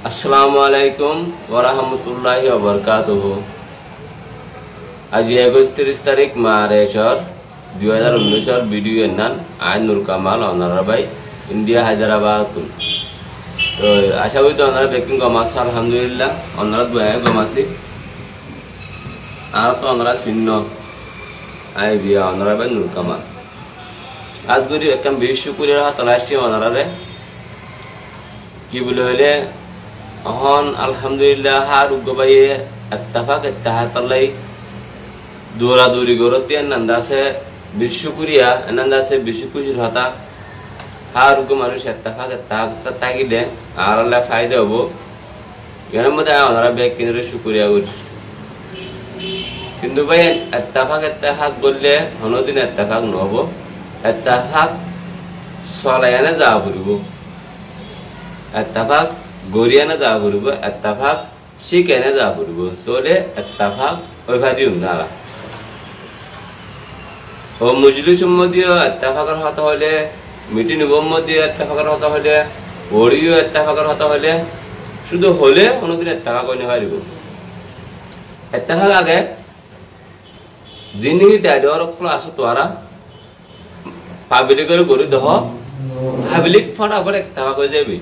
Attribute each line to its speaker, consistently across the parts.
Speaker 1: আসসালামু আলাইকুম ওয়া রাহমাতুল্লাহি ওয়া বারাকাতুহু। আজি 31 তারিখ মার্চর 2019 ভিডিও নান আইনুল কামাল অনারা ভাই ইন্ডিয়া হায়দ্রাবাদ। তো আশা করি তো অনারা বেকিং গমাস আলহামদুলিল্লাহ অনারা দুয়ে গমাসি আর তো অনারা চিহ্ন আই বিয়া অনারা ভাই নুল কামাল আজ করি একদম বেশ শুকরিয়া হাত লাস্টি অনারারে কি বলে হলে এখন আলহামদুলিল্লাহ হার উগবাইয়ে ইত্তেফাক ইত্তেহাদ পালাই দৌড়াদৌড়ি গরতে নন্দাসে বিশ্বকুরিয়া নন্দাসে বিশ্বকুশির হতা হার উগ মানুষ ইত্তেফাক ইত্তেহাদ তাগিলে আর আল্লাহ ফায়দা হবো এর মধ্যে আমরা ব্যাগ কিনে শুকরিয়া করি কিন্তু ভাই ইত্তেফাক ইত্তেহাদ বললে কোনোদিন ইত্তেফাক নহব ইত্তেফাক চলায়ানে যাওয়া পড়ব ইত্তেফাক গরিয়ানা যাওয়া পড়ব ইত্তেফাক শিখাইনা যাওয়া পড়ব তোলে ইত্তেফাক ওইভাবে উন্নারা ও মজলিস সম্মতীয় ইত্তেফাকের হতা হলে মিটিং সম্মতীয় ইত্তেফাকের হতা হলে ওড়িও ইত্তেফাকের হতা হলে শুধু হলে কোনোদিন ইত্তেফাক হইতে পারিব ইত্তেফাক আগে যিনি ডাইডর আছে তোরা পাবলিকের গরু দহ পাবলিক ফটাফট ইত্তেফাক হয়ে যাবি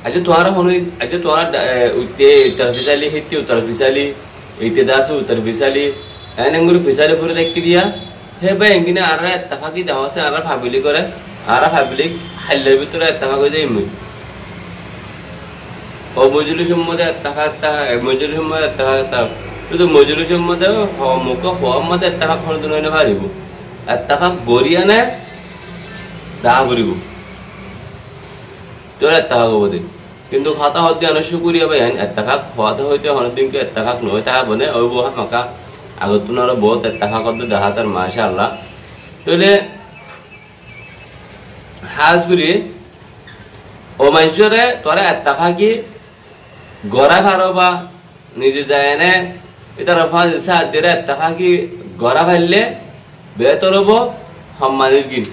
Speaker 1: আজ তোরা হন আজ তোরা উতে উত্তর ফিসালি হিতি উত্তর ফিসালি এইতে দাসু উত্তর ফিসালি এনঙ্গুর ফিসালি পুরো দেখি দিয়া হে ভাই এঙ্গিনে আর ইত্তেফাকি দেওয়া আছে আর পাবলিক করে আর পাবলিক হাইলের ভিতরে ইত্তেফাক হয়ে যাই ও মজলিস সম্মতে ইত্তেফাক মজলিস সম্মতে ইত্তেফাক শুধু মজলিস সম্মতে মুখ হওয়ার মধ্যে ইত্তেফাক কোনোদিন হইতে পারিব ইত্তেফাক গরিয়ানে দাহ করিব তোর ইত্তেফাক হব দে কিন্তু খাতা হতে অনেক শুকুরিয়া ভাই ইত্তেফাক হওয়াতে হইতে অনেকদিনকে ইত্তেফাক নয় তাহা বনে ওই বহা মাকা আগতুন আরো বহুত ইত্তেফাক দেখা তার মাশাআল্লাহ তাহলে হাজ করি ও মানুষরে তোরা ইত্তেফাকি গড়া ভারবা নিজে যায় না এটার ফাজ ইচ্ছা দেরে ইত্তেফাকি গড়া ভাইলে বেতর হব সম্মানিত গিন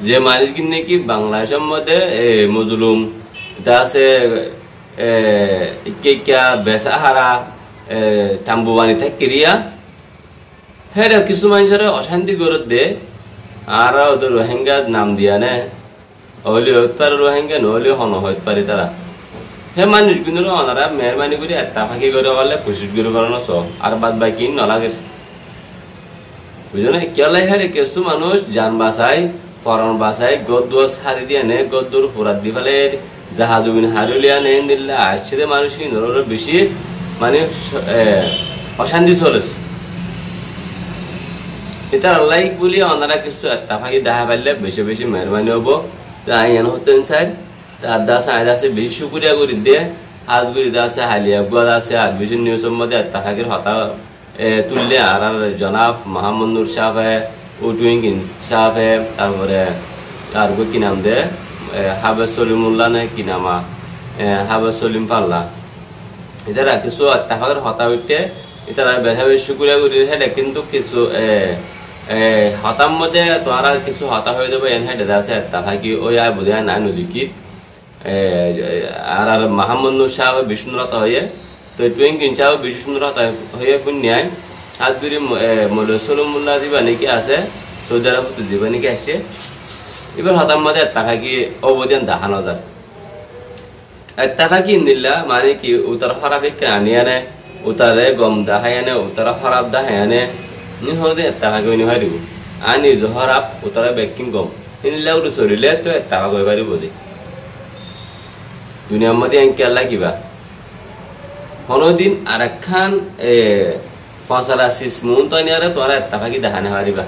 Speaker 1: যে মানুষ কিনে কি বাংলাদেশের মধ্যে মজলুম এটা আছে ইকেকা বেসাহারা তাম্বুবানি থেকে রিয়া হ্যাঁ কিছু মানুষের অশান্তি করে দে আর ওদের রোহিঙ্গা নাম দিয়া নে হলে হতে পারে রোহিঙ্গা নহলে হন হতে পারে তারা হে মানুষ কিন্তু ওনারা মেহরবানি করে ইত্তেফাকি করে পারলে কোশিশ করে পারানো সব আর বাদ বাকি নলাগে বুঝলো না কেলাই হ্যাঁ কিছু মানুষ যান বাসায় ফরন বাসায় গদ্দুর সারি দিয়ে নে গদ্দুর পুরাত দি ফেলে জাহাজ হারুলিয়া নে দিল্লা আসছে মানুষ নরর বেশি মানে অশান্তি চলেছে এটা আল্লাহ বলি ওনারা কিছু ইত্তেফাকি দেখা পাইলে বেশি বেশি মেহরবানি হবো তো আইন হতেন চাই তার দাস আয় আছে বেশি শুকুরিয়া করে দিয়ে আজ করে আছে হালিয়া গুয়াদ আছে আর বেশি নিউজের মধ্যে ইত্তেফাকির হতা তুললে আর জনাব মোহাম্মদ নূর সাহেব উটুইং সাহেব তারপরে আর কি নাম দে হাবেজ সলিমুল্লাহ না কি নামা হাবেজ সলিম পাল্লা এটারা কিছু ইত্তেফাকের হতা হইতে এটারা বেশা বেশি শুকুরিয়া করি হেঁটে কিন্তু কিছু হতার মধ্যে তোমরা কিছু হতা হয়ে যাবে এন হেঁটে আছে ইত্তেফাকি ওই আয় বোধ হয় না নদীকির আর মোহাম্মদ নূর সাহেব বিষ্ণুরতা হয়ে তো টুইং সাহেব বিষ্ণুরতা হয়ে কোন ন্যায় হাত গুড়ি সলিমুল্লাহ দিবা নাকি আছে সৌদি আরব দিবা নাকি আসছে এবার হতার মধ্যে ইত্তেফাকি অবদান দেখানো যায় ইত্তেফাকি দিল্লা মানে কি উত্তর খরাব আনি আনে উতারে গম দেখাই আনে উত্তর খরাব দেখাই আনে নি হলে ইত্তেফাকি হইনি হয় দিব আনি জহরাব উত্তরে বেকিং গম নিলা উঠে চলিলে তো ইত্তেফাক হয়ে পারিব দে দুনিয়ার মধ্যে এনকে আল্লাহ কিবা কোনোদিন আর একখান ফসলা সিসমুন তো নিয়ে তোরা ইত্তেফাকি দেখানে পারিবা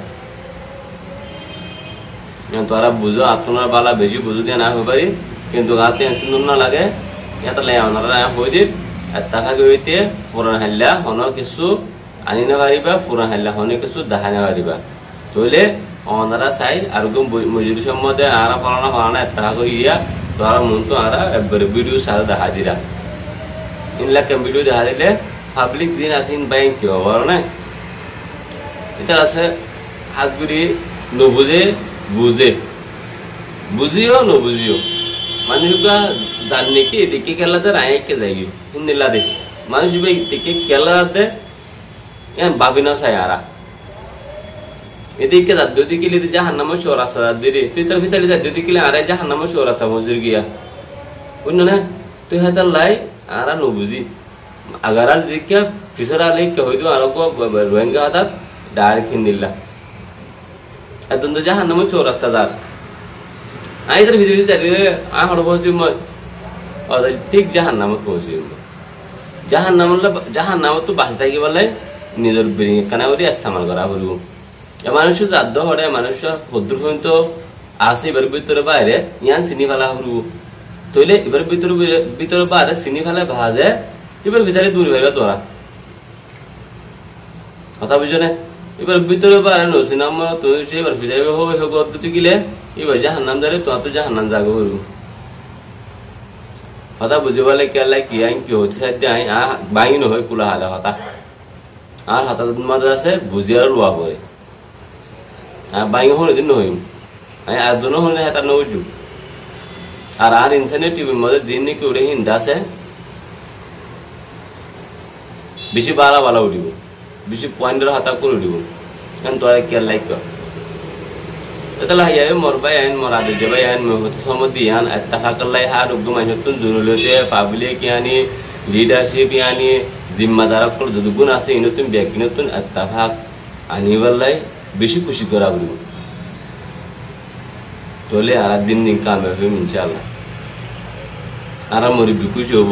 Speaker 1: তোরা বুঝো আপনার বালা বেশি বুঝো দিয়ে না হয়ে পারি কিন্তু গাতে সুন্দর না লাগে এটা লাই ওনারা হয়ে দিন ইত্তেফাকি হইতে পুরান হাল্লা হন কিছু আনি না পারিবা পুরান হাল্লা হনে কিছু দেখানে পারিবা তাহলে ওনারা চাই আর মজুরির মধ্যে আরা ফলানা ইত্তেফাকি ইয়া তোরা মন তো আরা একবারে ভিডিও সাথে দেখা দিরা ইনলা কেম ভিডিও দেখা দিলে পাবলিক দিন আসিন বাইন কি হবার না এটা আছে হাত গুড়ি নবুঝে বুঝে বুঝিও নবুঝিও মানুষগুলা জানে কি এদিকে খেলাতে রায়কে যাই হিন্দিলা দে মানুষ এদিকে খেলাতে ভাবি না চাই আরা এদিকে যার যদি কিলে জাহান নামে শোর আসা দিদি তুই তার ভিতরে যার যদি কিলে আরে জাহান নামে শোর আসা মজুর গিয়া বুঝল না তুই হাতার লাই আরা নবুঝি আগার আল দিকে ফিসর আলে কে হইতো আরো রোহিঙ্গা হাতার ডাইরেক্ট হিন্দিলা এত জাহান নামে শোর রাস্তা যার আইদার ভিতরে যাই আহর বসি মই ঠিক জাহান নামত পৌঁছি জাহান নামত তো বাঁচ থাকি বলে নিজের ব্রেন কানা করে ইস্তেমাল করা বলব মানুষের জাদ্য হরে মানুষের ভদ্র পর্যন্ত আছে এবার ভিতরে বাইরে ইয়ান চিনি ফেলা হব তৈলে এবার ভিতরে বাইরে চিনি ফেলে ভাজে এবার ভিতরে দূর হইবে তোরা কথা বুঝো না এবার ভিতরে বাইরে নসি নাম তুই এবার ভিতরে তুই গিলে এবার জাহান নাম ধরে তো জাহান নাম জাগো বলব কথা বুঝে বলে কেলাই কি আইন কি হচ্ছে সাথে আই বাইন হয় কুলা হালে হতা আর হাতা মাঝে আছে বুঝিয়ার লোয়া পরে আর বাইন হলে দিন নহইম আমি আর জন হলে হেতা নবুঝু আর ইনসানের টিভির মধ্যে দিন নাকি উড়ে হিন্দা আছে বেশি বালা বালা উঠিব বেশি পয়েন্টের হাতা করে উঠিব কারণ তোরা কেলাই ক তাহলে হাইয়া মোর ভাই আইন মোর আদে যে ভাই আইন মহত সমদি আন আত্তাফাকাল্লাই হা রুগ মাইনতুন জুরুলতে পাবলিক ইয়ানি লিডারশিপ ইয়ানি জিম্মাদার কল যদুগুণ আছে ইনতুন ব্যক্তিনতুন আত্তাফাক আনিবাল্লাই বেশি খুশি করা বলব তোলে আর দিন দিন কাম হবে ইনশাআল্লাহ আর মরি খুশি হব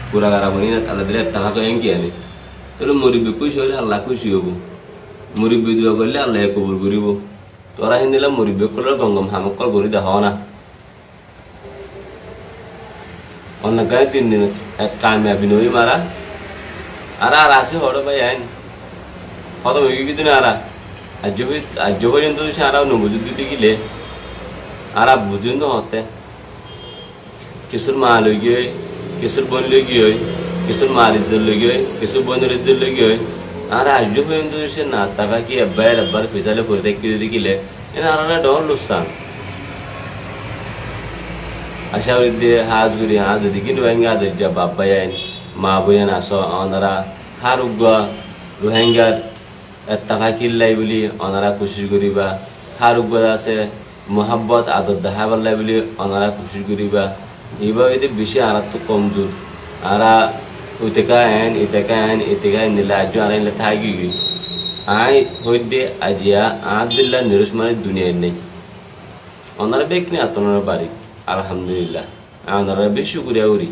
Speaker 1: পুরা গারা বনি না আল্লাহ দিলে আত্তাফাক এন কি আনি তোলে মরি খুশি হলে আল্লাহ খুশি হব মরি বিদুয়া করলে আল্লাহ কবুল করিব তোরা হিন্দিলা মরিবে কলার গঙ্গম হামকল গরি দেখা না অন্য গায়ে 3 দিন এক কামিয়াবি নই মারা আর আছে হড় ভাই আইন কত মেগি দিন আর আজ পর্যন্ত সারা নবুজুদ দিতে গেলে আর বুঝুন তো হতে কিছুর মা লই গিয়ে কিছুর বোন লই গিয়ে কিছুর মার ইজ্জত লই গিয়ে কিছুর বোনের ইজ্জত লই গিয়ে আর আজ পর্যন্ত সে না তাকা কি আব্বার ফিসালে করে দেখি যদি গেলে এনে আর ডর লুসান আশা করি দিয়ে হাজ গুরি হাজ যদি কিন্তু রোহিঙ্গা যা বাপ্পা আইন মা বইয়ান আসো ওনারা হার উগা রোহিঙ্গার তাকা কিল্লাই বলি ওনারা কোশিশ করিবা হার উগা আছে মোহাব্বত আদর দেখা পাল্লাই বলি ওনারা কোশিশ করিবা এইবার যদি বেশি আর তো কমজোর আর উতেকা আইন ইতেকা আইন দিলে আজ আর আইনলে থাকি আই হইতে আজিয়া আদিল্লা নিরুসমানের দুনিয়ায় নেই ওনারা বেকনি আপনারা বাড়ি আলহামদুলিল্লাহ ওনারা বেশি শুক্রিয়া করি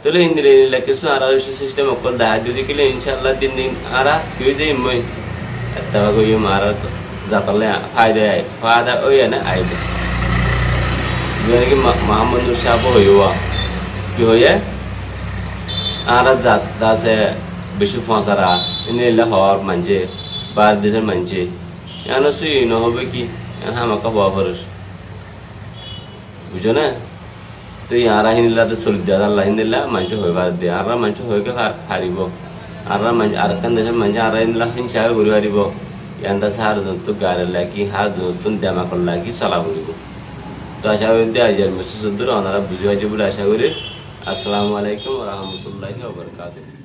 Speaker 1: তাহলে হিন্দিলা কিছু আর সিস্টেম অকল দেখা যদি কিলে ইনশাল্লাহ দিন দিন আর কেউ যাই মই একটা কই আর যাতালে ফায়দা ওই না আইবে কি মোহাম্মদ নুর সাহেব হইয়া কি হইয়া আর জাত আছে বেশি ফসারা ইনিলা হওয়ার মানছে বার দেশের মানছে এন সুই নহবে কি আমাকে হওয়া ফরস বুঝো না তুই আর হিন্দিলাতে চলি দিয়া আল্লাহ হিন্দিলা মানুষ হইবার দিয়ে আর মানুষ হইকে হারিব আর আর কান দেশের মানুষ আর হিন্দিলা হিংসা ঘুরি হারিব ইয়ান্তা হার জন্তু গাড়ি লাগি হার জন্তু দেমাকল লাগি চলা ঘুরিব তো আশা করি আজ মেসেজ ওনারা বুঝে বলে আশা করি আসসালামু আলাইকুম ওয়া রাহমাতুল্লাহি ওয়া বারাকাতুহু।